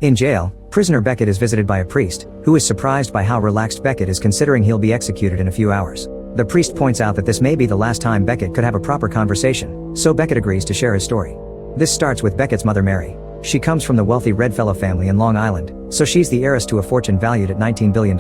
In jail, prisoner Beckett is visited by a priest, who is surprised by how relaxed Beckett is considering he'll be executed in a few hours. The priest points out that this may be the last time Beckett could have a proper conversation, so Beckett agrees to share his story. This starts with Beckett's mother Mary. She comes from the wealthy Redfellow family in Long Island, so she's the heiress to a fortune valued at $19 billion.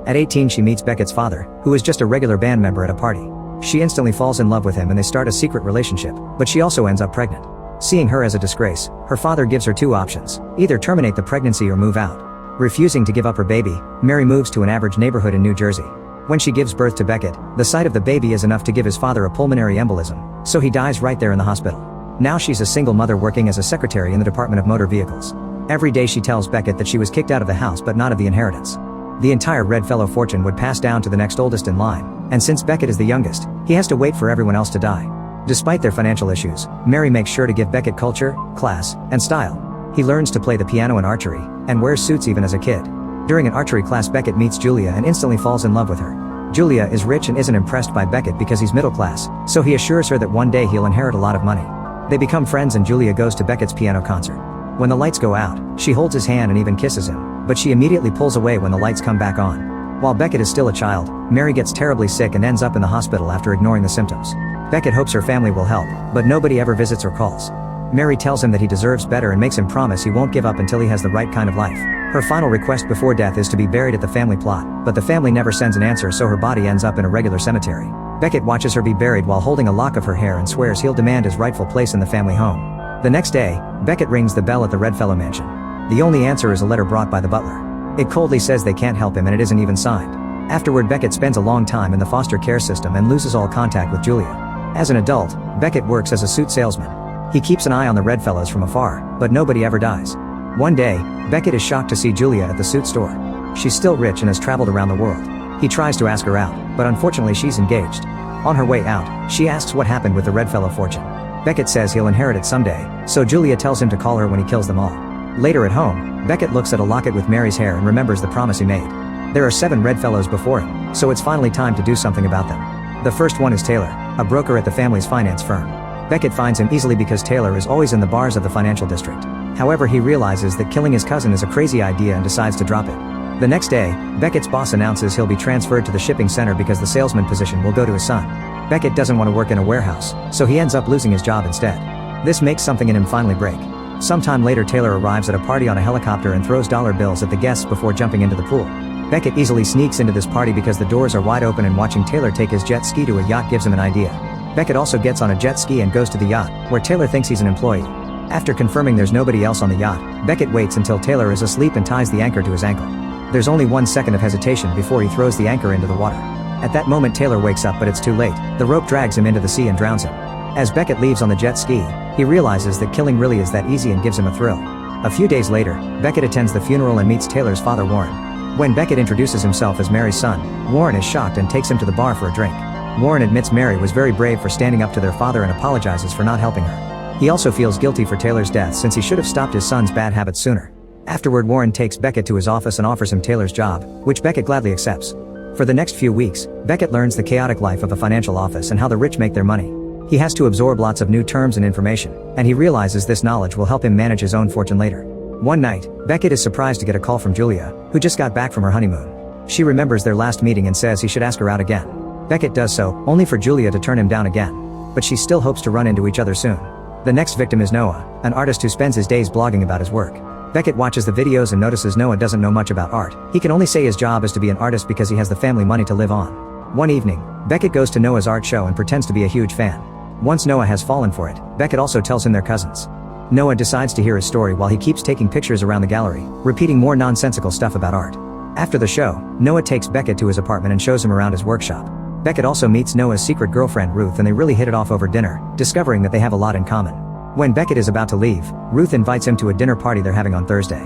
At 18 she meets Beckett's father, who is just a regular band member at a party. She instantly falls in love with him and they start a secret relationship, but she also ends up pregnant. Seeing her as a disgrace, her father gives her two options: either terminate the pregnancy or move out. Refusing to give up her baby, Mary moves to an average neighborhood in New Jersey. When she gives birth to Beckett, the sight of the baby is enough to give his father a pulmonary embolism, so he dies right there in the hospital. Now she's a single mother working as a secretary in the Department of Motor Vehicles. Every day she tells Beckett that she was kicked out of the house but not of the inheritance. The entire Redfellow fortune would pass down to the next oldest in line, and since Beckett is the youngest, he has to wait for everyone else to die. Despite their financial issues, Mary makes sure to give Beckett culture, class, and style. He learns to play the piano and archery, and wears suits even as a kid. During an archery class Beckett meets Julia and instantly falls in love with her. Julia is rich and isn't impressed by Beckett because he's middle class, so he assures her that one day he'll inherit a lot of money. They become friends and Julia goes to Beckett's piano concert. When the lights go out, she holds his hand and even kisses him, but she immediately pulls away when the lights come back on. While Beckett is still a child, Mary gets terribly sick and ends up in the hospital after ignoring the symptoms. Beckett hopes her family will help, but nobody ever visits or calls. Mary tells him that he deserves better and makes him promise he won't give up until he has the right kind of life. Her final request before death is to be buried at the family plot, but the family never sends an answer, so her body ends up in a regular cemetery. Beckett watches her be buried while holding a lock of her hair and swears he'll demand his rightful place in the family home. The next day, Beckett rings the bell at the Redfellow mansion. The only answer is a letter brought by the butler. It coldly says they can't help him and it isn't even signed. Afterward, Beckett spends a long time in the foster care system and loses all contact with Julia. As an adult, Beckett works as a suit salesman. He keeps an eye on the Redfellows from afar, but nobody ever dies. One day, Beckett is shocked to see Julia at the suit store. She's still rich and has traveled around the world. He tries to ask her out, but unfortunately she's engaged. On her way out, she asks what happened with the Redfellow fortune. Beckett says he'll inherit it someday, so Julia tells him to call her when he kills them all. Later at home, Beckett looks at a locket with Mary's hair and remembers the promise he made. There are 7 Redfellows before him, so it's finally time to do something about them. The first one is Taylor, a broker at the family's finance firm. Beckett finds him easily because Taylor is always in the bars of the financial district. However, he realizes that killing his cousin is a crazy idea and decides to drop it. The next day, Beckett's boss announces he'll be transferred to the shipping center because the salesman position will go to his son. Beckett doesn't want to work in a warehouse, so he ends up losing his job instead. This makes something in him finally break. Sometime later, Taylor arrives at a party on a helicopter and throws dollar bills at the guests before jumping into the pool. Beckett easily sneaks into this party because the doors are wide open and watching Taylor take his jet ski to a yacht gives him an idea. Beckett also gets on a jet ski and goes to the yacht, where Taylor thinks he's an employee. After confirming there's nobody else on the yacht, Beckett waits until Taylor is asleep and ties the anchor to his ankle. There's only 1 second of hesitation before he throws the anchor into the water. At that moment Taylor wakes up, but it's too late. The rope drags him into the sea and drowns him. As Beckett leaves on the jet ski, he realizes that killing really is that easy and gives him a thrill. A few days later, Beckett attends the funeral and meets Taylor's father Warren. When Beckett introduces himself as Mary's son, Warren is shocked and takes him to the bar for a drink. Warren admits Mary was very brave for standing up to their father and apologizes for not helping her. He also feels guilty for Taylor's death since he should have stopped his son's bad habits sooner. Afterward, Warren takes Beckett to his office and offers him Taylor's job, which Beckett gladly accepts. For the next few weeks, Beckett learns the chaotic life of a financial office and how the rich make their money. He has to absorb lots of new terms and information, and he realizes this knowledge will help him manage his own fortune later. One night, Beckett is surprised to get a call from Julia, who just got back from her honeymoon. She remembers their last meeting and says he should ask her out again. Beckett does so, only for Julia to turn him down again. But she still hopes to run into each other soon. The next victim is Noah, an artist who spends his days blogging about his work. Beckett watches the videos and notices Noah doesn't know much about art. He can only say his job is to be an artist because he has the family money to live on. One evening, Beckett goes to Noah's art show and pretends to be a huge fan. Once Noah has fallen for it, Beckett also tells him they're cousins. Noah decides to hear his story while he keeps taking pictures around the gallery, repeating more nonsensical stuff about art. After the show, Noah takes Beckett to his apartment and shows him around his workshop. Beckett also meets Noah's secret girlfriend Ruth and they really hit it off over dinner, discovering that they have a lot in common. When Beckett is about to leave, Ruth invites him to a dinner party they're having on Thursday.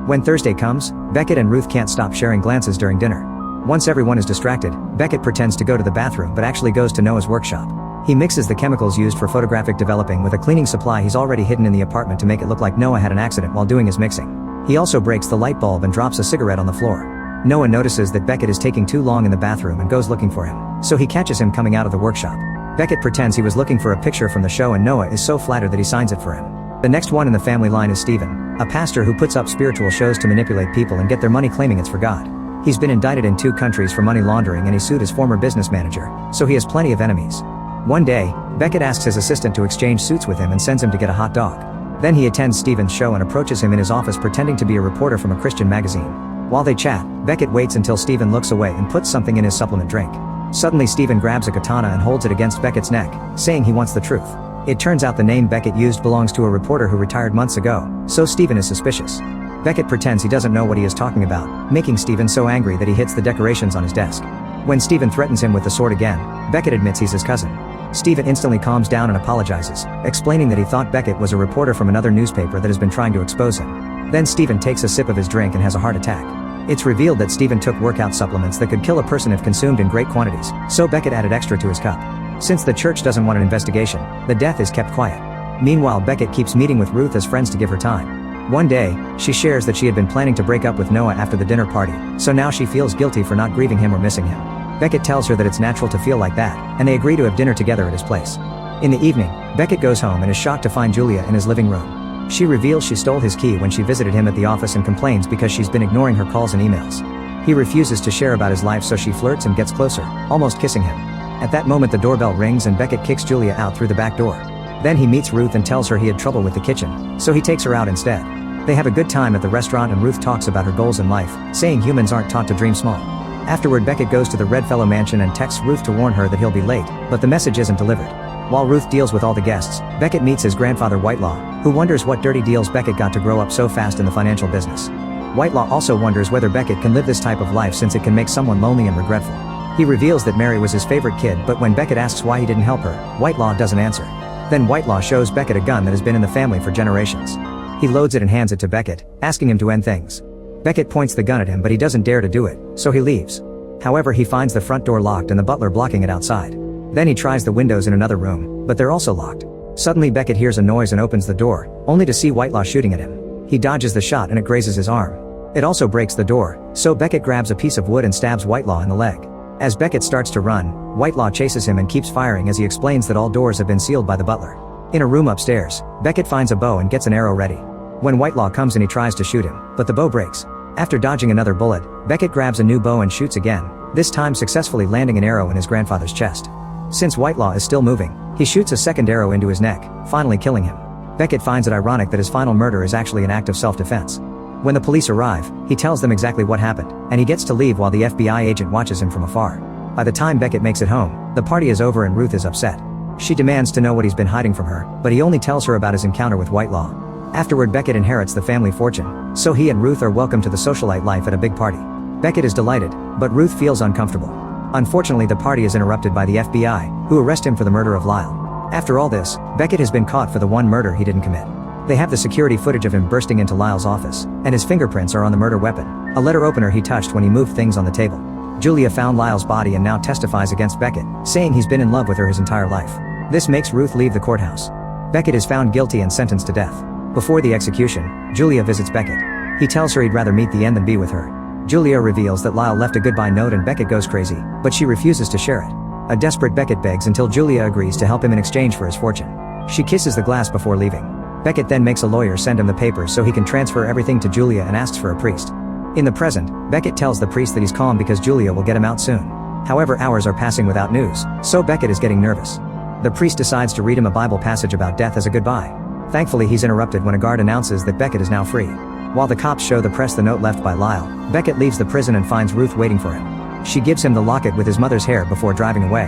When Thursday comes, Beckett and Ruth can't stop sharing glances during dinner. Once everyone is distracted, Beckett pretends to go to the bathroom but actually goes to Noah's workshop. He mixes the chemicals used for photographic developing with a cleaning supply he's already hidden in the apartment to make it look like Noah had an accident while doing his mixing. He also breaks the light bulb and drops a cigarette on the floor. Noah notices that Beckett is taking too long in the bathroom and goes looking for him, so he catches him coming out of the workshop. Beckett pretends he was looking for a picture from the show and Noah is so flattered that he signs it for him. The next one in the family line is Stephen, a pastor who puts up spiritual shows to manipulate people and get their money claiming it's for God. He's been indicted in 2 countries for money laundering and he sued his former business manager, so he has plenty of enemies. One day, Beckett asks his assistant to exchange suits with him and sends him to get a hot dog. Then he attends Stephen's show and approaches him in his office pretending to be a reporter from a Christian magazine. While they chat, Beckett waits until Stephen looks away and puts something in his supplement drink. Suddenly Stephen grabs a katana and holds it against Beckett's neck, saying he wants the truth. It turns out the name Beckett used belongs to a reporter who retired months ago, so Stephen is suspicious. Beckett pretends he doesn't know what he is talking about, making Stephen so angry that he hits the decorations on his desk. When Stephen threatens him with the sword again, Beckett admits he's his cousin. Stephen instantly calms down and apologizes, explaining that he thought Beckett was a reporter from another newspaper that has been trying to expose him. Then Stephen takes a sip of his drink and has a heart attack. It's revealed that Stephen took workout supplements that could kill a person if consumed in great quantities, so Beckett added extra to his cup. Since the church doesn't want an investigation, the death is kept quiet. Meanwhile, Beckett keeps meeting with Ruth as friends to give her time. One day, she shares that she had been planning to break up with Noah after the dinner party, so now she feels guilty for not grieving him or missing him. Beckett tells her that it's natural to feel like that, and they agree to have dinner together at his place. In the evening, Beckett goes home and is shocked to find Julia in his living room. She reveals she stole his key when she visited him at the office and complains because she's been ignoring her calls and emails. He refuses to share about his life, so she flirts and gets closer, almost kissing him. At that moment the doorbell rings and Beckett kicks Julia out through the back door. Then he meets Ruth and tells her he had trouble with the kitchen, so he takes her out instead. They have a good time at the restaurant and Ruth talks about her goals in life, saying humans aren't taught to dream small. Afterward, Beckett goes to the Redfellow mansion and texts Ruth to warn her that he'll be late, but the message isn't delivered. While Ruth deals with all the guests, Beckett meets his grandfather Whitelaw, who wonders what dirty deals Beckett got to grow up so fast in the financial business. Whitelaw also wonders whether Beckett can live this type of life since it can make someone lonely and regretful. He reveals that Mary was his favorite kid, but when Beckett asks why he didn't help her, Whitelaw doesn't answer. Then Whitelaw shows Beckett a gun that has been in the family for generations. He loads it and hands it to Beckett, asking him to end things. Beckett points the gun at him, but he doesn't dare to do it, so he leaves. However, he finds the front door locked and the butler blocking it outside. Then he tries the windows in another room, but they're also locked. Suddenly Beckett hears a noise and opens the door, only to see Whitelaw shooting at him. He dodges the shot and it grazes his arm. It also breaks the door, so Beckett grabs a piece of wood and stabs Whitelaw in the leg. As Beckett starts to run, Whitelaw chases him and keeps firing as he explains that all doors have been sealed by the butler. In a room upstairs, Beckett finds a bow and gets an arrow ready. When Whitelaw comes in, he tries to shoot him, but the bow breaks. After dodging another bullet, Beckett grabs a new bow and shoots again, this time successfully landing an arrow in his grandfather's chest. Since Whitelaw is still moving, he shoots a second arrow into his neck, finally killing him. Beckett finds it ironic that his final murder is actually an act of self-defense. When the police arrive, he tells them exactly what happened, and he gets to leave while the FBI agent watches him from afar. By the time Beckett makes it home, the party is over and Ruth is upset. She demands to know what he's been hiding from her, but he only tells her about his encounter with Whitelaw. Afterward, Beckett inherits the family fortune, so he and Ruth are welcomed to the socialite life at a big party. Beckett is delighted, but Ruth feels uncomfortable. Unfortunately, the party is interrupted by the FBI, who arrest him for the murder of Lyle. After all this, Beckett has been caught for the one murder he didn't commit. They have the security footage of him bursting into Lyle's office, and his fingerprints are on the murder weapon, a letter opener he touched when he moved things on the table. Julia found Lyle's body and now testifies against Beckett, saying he's been in love with her his entire life. This makes Ruth leave the courthouse. Beckett is found guilty and sentenced to death. Before the execution, Julia visits Beckett. He tells her he'd rather meet the end than be with her. Julia reveals that Lyle left a goodbye note and Beckett goes crazy, but she refuses to share it. A desperate Beckett begs until Julia agrees to help him in exchange for his fortune. She kisses the glass before leaving. Beckett then makes a lawyer send him the papers so he can transfer everything to Julia and asks for a priest. In the present, Beckett tells the priest that he's calm because Julia will get him out soon. However, hours are passing without news, so Beckett is getting nervous. The priest decides to read him a Bible passage about death as a goodbye. Thankfully, he's interrupted when a guard announces that Beckett is now free. While the cops show the press the note left by Lyle, Beckett leaves the prison and finds Ruth waiting for him. She gives him the locket with his mother's hair before driving away.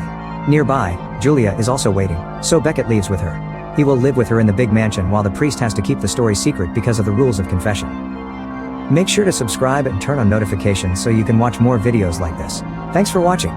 Nearby, Julia is also waiting, so Beckett leaves with her. He will live with her in the big mansion while the priest has to keep the story secret because of the rules of confession. Make sure to subscribe and turn on notifications so you can watch more videos like this. Thanks for watching.